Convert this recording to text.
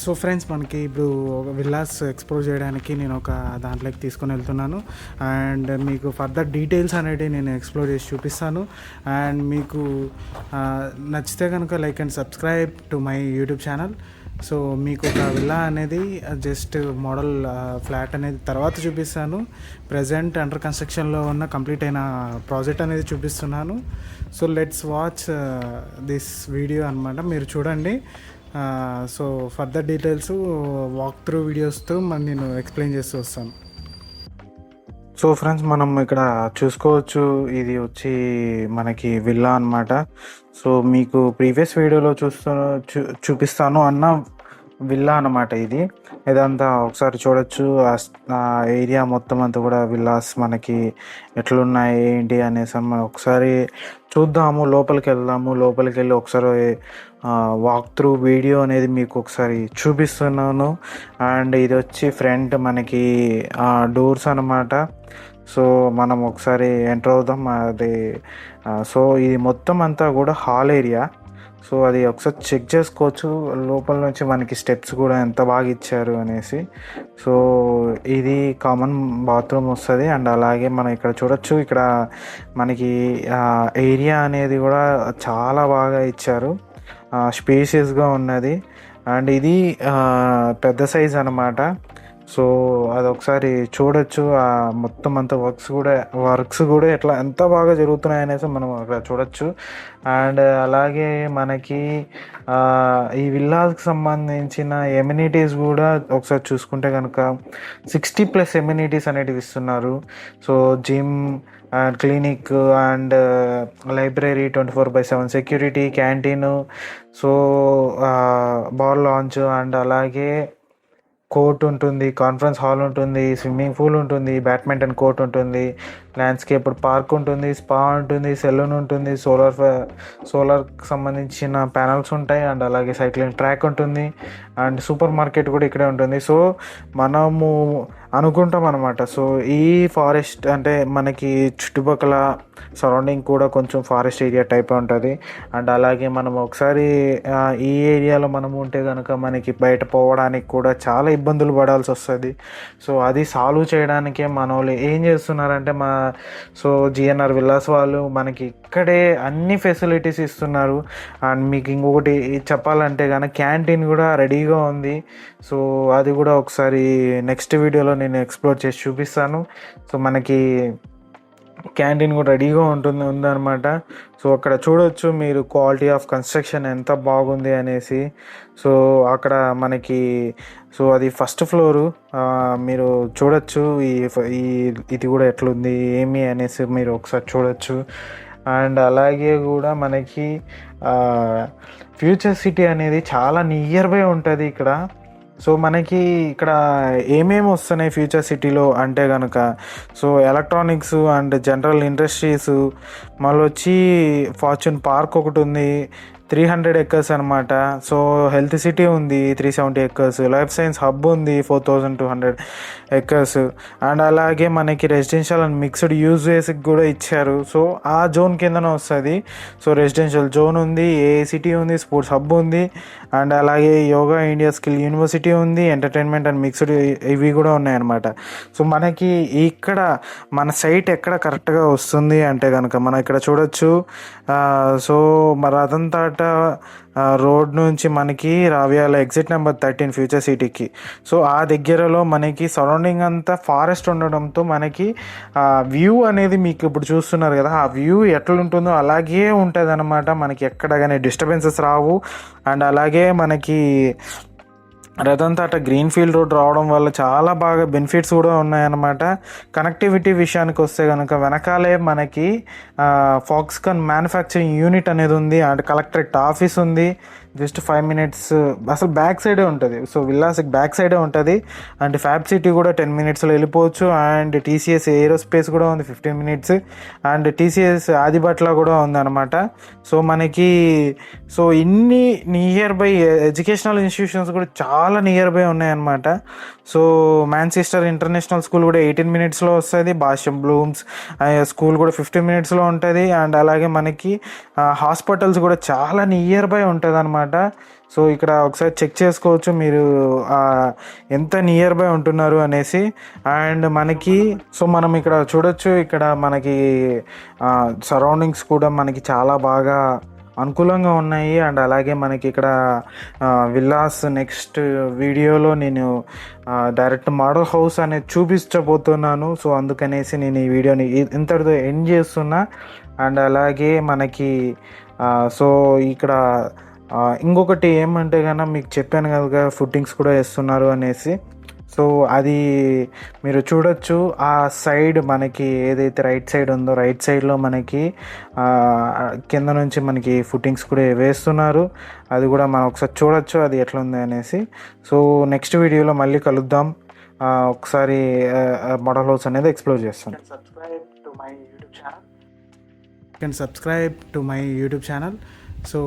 So friends, మనకి ఇప్పుడు ఒక విల్లాస్ ఎక్స్ప్లోర్ చేయడానికి నేను ఒక దాంట్లోకి తీసుకొని వెళ్తున్నాను. అండ్ మీకు ఫర్దర్ డీటెయిల్స్ అనేవి నేను ఎక్స్ప్లోర్ చేసి చూపిస్తాను. అండ్ మీకు నచ్చితే కనుక like and subscribe to my YouTube channel. So మీకు ఒక విల్లా అనేది జస్ట్ మోడల్ ఫ్లాట్ అనేది తర్వాత చూపిస్తాను. ప్రజెంట్ అండర్ కన్స్ట్రక్షన్లో ఉన్న కంప్లీట్ అయిన ప్రాజెక్ట్ అనేది చూపిస్తున్నాను. So let's watch this video అనమాట, మీరు చూడండి. So further details walk through వీడియోస్తో నేను ఎక్స్ప్లెయిన్ చేస్తూ వస్తాను. సో ఫ్రెండ్స్, మనం ఇక్కడ చూసుకోవచ్చు, ఇది వచ్చి మనకి విల్లా అనమాట. సో మీకు ప్రీవియస్ వీడియోలో చూపిస్తాను అన్న విల్లా అనమాట. ఇదంతా ఒకసారి చూడొచ్చు. ఆ ఏరియా మొత్తం అంతా కూడా విల్లాస్ మనకి ఎట్లున్నాయి ఏంటి అనేసి మనం ఒకసారి చూద్దాము. లోపలికి వెళ్ళి ఒకసారి వాక్ త్రూ వీడియో అనేది మీకు ఒకసారి చూపిస్తున్నాను. అండ్ ఇది వచ్చి ఫ్రంట్ మనకి డోర్స్ అనమాట. సో మనం ఒకసారి ఎంటర్ అవుదాం. సో ఇది మొత్తం అంతా కూడా హాల్ ఏరియా. సో అది ఒకసారి చెక్ చేసుకోవచ్చు. లోపల నుంచి మనకి స్టెప్స్ కూడా ఎంత బాగా ఇచ్చారు అనేసి. సో ఇది కామన్ బాత్రూమ్ వస్తుంది. అండ్ అలాగే మనం ఇక్కడ చూడొచ్చు, ఇక్కడ మనకి ఏరియా అనేది కూడా చాలా బాగా ఇచ్చారు, స్పేషియస్గా ఉన్నది. అండ్ ఇది పెద్ద సైజ్ అనమాట. సో అది ఒకసారి చూడొచ్చు. మొత్తం అంత వర్క్స్ కూడా ఎంత బాగా జరుగుతున్నాయి అనేసి మనం అక్కడ చూడొచ్చు. అండ్ అలాగే మనకి ఈ విల్లాస్కి సంబంధించిన ఎమ్యూనిటీస్ కూడా ఒకసారి చూసుకుంటే కనుక 60+ ఎమ్యూనిటీస్ అనేటివి ఇస్తున్నారు. So gym and clinic and library, 24/7 security, canteen, so ball launch, and అలాగే కోర్ట్ ఉంటుంది, కాన్ఫరెన్స్ హాల్ ఉంటుంది, స్విమ్మింగ్ పూల్ ఉంటుంది, బ్యాడ్మింటన్ కోర్ట్ ఉంటుంది, ల్యాండ్స్కేప్ పార్క్ ఉంటుంది, స్పా ఉంటుంది, సెలూన్ ఉంటుంది, సోలార్కి సంబంధించిన ప్యానల్స్ ఉంటాయి. అండ్ అలాగే సైక్లింగ్ ట్రాక్ ఉంటుంది. అండ్ సూపర్ మార్కెట్ కూడా ఇక్కడే ఉంటుంది. సో మనము అనుకుంటాం అనమాట. సో ఈ ఫారెస్ట్ అంటే మనకి చుట్టుపక్కల సరౌండింగ్ కూడా కొంచెం ఫారెస్ట్ ఏరియా టైప్ ఉంటుంది. అండ్ అలాగే మనం ఒకసారి ఈ ఏరియాలో మనం ఉంటే కనుక మనకి బయట పోవడానికి కూడా చాలా ఇబ్బందులు పడాల్సి వస్తుంది. సో అది సాల్వ్ చేయడానికే మన వాళ్ళు ఏం చేస్తున్నారంటే సో జిఎన్ఆర్ విల్లాస్ వాళ్ళు మనకి ఇక్కడే అన్ని ఫెసిలిటీస్ ఇస్తున్నారు. అండ్ మీకు ఇంకొకటి చెప్పాలంటే కనుక క్యాంటీన్ కూడా రెడీగా ఉంది. సో అది కూడా ఒకసారి నెక్స్ట్ వీడియోలో నేను ఎక్స్ప్లోర్ చేసి చూపిస్తాను. సో మనకి క్యాంటీన్ కూడా రెడీగా ఉందన్నమాట. సో అక్కడ చూడొచ్చు మీరు క్వాలిటీ ఆఫ్ కన్స్ట్రక్షన్ ఎంత బాగుంది అనేసి. సో అక్కడ మనకి సో అది ఫస్ట్ ఫ్లోరు, మీరు చూడొచ్చు ఇది కూడా ఎట్లుంది ఏమి అనేసి మీరు ఒకసారి చూడొచ్చు. అండ్ అలాగే కూడా మనకి ఫ్యూచర్ సిటీ అనేది చాలా నియర్ బై ఉంటుంది ఇక్కడ. సో మనకి ఇక్కడ ఏమేమి వస్తున్నాయి ఫ్యూచర్ సిటీలో అంటే కనుక, so electronics and general industries, మళ్ళీ వచ్చి ఫార్చ్యూన్ పార్క్ ఒకటి ఉంది, 300 acres అనమాట. సో హెల్త్ సిటీ ఉంది, 370 acres. లైఫ్ సైన్స్ హబ్ ఉంది, 4200 acres. అండ్ అలాగే మనకి రెసిడెన్షియల్ అండ్ మిక్స్డ్ యూజెస్కి కూడా ఇచ్చారు. సో ఆ జోన్ కిందనే వస్తుంది. సో రెసిడెన్షియల్ జోన్ ఉంది, ఏఐసిటీ ఉంది, స్పోర్ట్స్ హబ్ ఉంది, అండ్ అలాగే యోగా ఇండియా స్కిల్ యూనివర్సిటీ ఉంది, ఎంటర్టైన్మెంట్ అండ్ మిక్స్డ్ ఇవి కూడా ఉన్నాయన్నమాట. సో మనకి ఇక్కడ మన సైట్ ఎక్కడ కరెక్ట్గా వస్తుంది అంటే కనుక మనం ఇక్కడ చూడొచ్చు. సో మరి అదంతా రోడ్ నుంచి మనకి రావ్యాల ఎగ్జిట్ నెంబర్ 13 ఫ్యూచర్ సిటీకి. సో ఆ దగ్గరలో మనకి సరౌండింగ్ అంతా ఫారెస్ట్ ఉండడంతో మనకి వ్యూ అనేది మీకు ఇప్పుడు చూస్తున్నారు కదా, ఆ వ్యూ ఎట్లుంటుందో అలాగే ఉంటుంది అనమాట. మనకి ఎక్కడ కానీ డిస్టర్బెన్సెస్ రావు. అండ్ అలాగే మనకి Ratan Tata green field road రావడం వల్ల చాలా బాగా బెనిఫిట్స్ కూడా ఉన్నాయన్నమాట. కనెక్టివిటీ విషయానికి వస్తే కనుక వెనకాలే మనకి ఫాక్స్కాన్ మ్యానుఫ్యాక్చరింగ్ యూనిట్ అనేది ఉంది. అండ్ కలెక్టరేట్ ఆఫీస్ ఉంది. జస్ట్ 5 minutes అసలు బ్యాక్ సైడే ఉంటుంది. సో విల్లాస్కి బ్యాక్ సైడే ఉంటుంది. అండ్ ఫ్యాబ్ సిటీ కూడా 10 minutesలో వెళ్ళిపోవచ్చు. అండ్ టీసీఎస్ ఏరోస్పేస్ కూడా ఉంది 15 minutes. అండ్ టీసీఎస్ ఆదిబట్ల కూడా ఉందన్నమాట. సో మనకి సో ఇన్ని నియర్ బై ఎడ్యుకేషనల్ ఇన్స్టిట్యూషన్స్ కూడా చాలా నియర్ బై ఉన్నాయన్నమాట. సో మాంచెస్టర్ ఇంటర్నేషనల్ స్కూల్ కూడా 18 minutesలో వస్తుంది. బాషం బ్లూమ్స్ స్కూల్ కూడా 15 minutesలో ఉంటుంది. అండ్ అలాగే మనకి హాస్పిటల్స్ కూడా చాలా నియర్ బై ఉంటుంది అనమాట. అనమాట. సో ఇక్కడ ఒకసారి చెక్ చేసుకోవచ్చు మీరు ఎంత నియర్ బై ఉంటున్నారు అనేసి. అండ్ మనకి మనం ఇక్కడ చూడొచ్చు, ఇక్కడ మనకి సరౌండింగ్స్ కూడా మనకి చాలా బాగా అనుకూలంగా ఉన్నాయి. అండ్ అలాగే మనకి ఇక్కడ విల్లాస్ నెక్స్ట్ వీడియోలో నేను డైరెక్ట్ మోడల్ హౌస్ అనేది చూపించబోతున్నాను. సో అందుకనేసి నేను ఈ వీడియోని ఇంతటితో ఎండ్ చేస్తున్నా. అండ్ అలాగే మనకి సో ఇక్కడ ఇంకొకటి ఏమంటే కనుక మీకు చెప్పాను కదా ఫుట్టింగ్స్ కూడా వేస్తున్నారు అనేసి. సో అది మీరు చూడొచ్చు, ఆ సైడ్ మనకి ఏదైతే రైట్ సైడ్ ఉందో రైట్ సైడ్లో మనకి కింద నుంచి మనకి ఫుట్టింగ్స్ కూడా వేస్తున్నారు. అది కూడా మనం ఒకసారి చూడొచ్చు అది ఎట్లా ఉంది అనేసి. సో నెక్స్ట్ వీడియోలో మళ్ళీ కలుద్దాం. ఒకసారి మోడల్ హౌస్ అనేది ఎక్స్ప్లోర్ చేస్తాను. Subscribe to my YouTube channel. So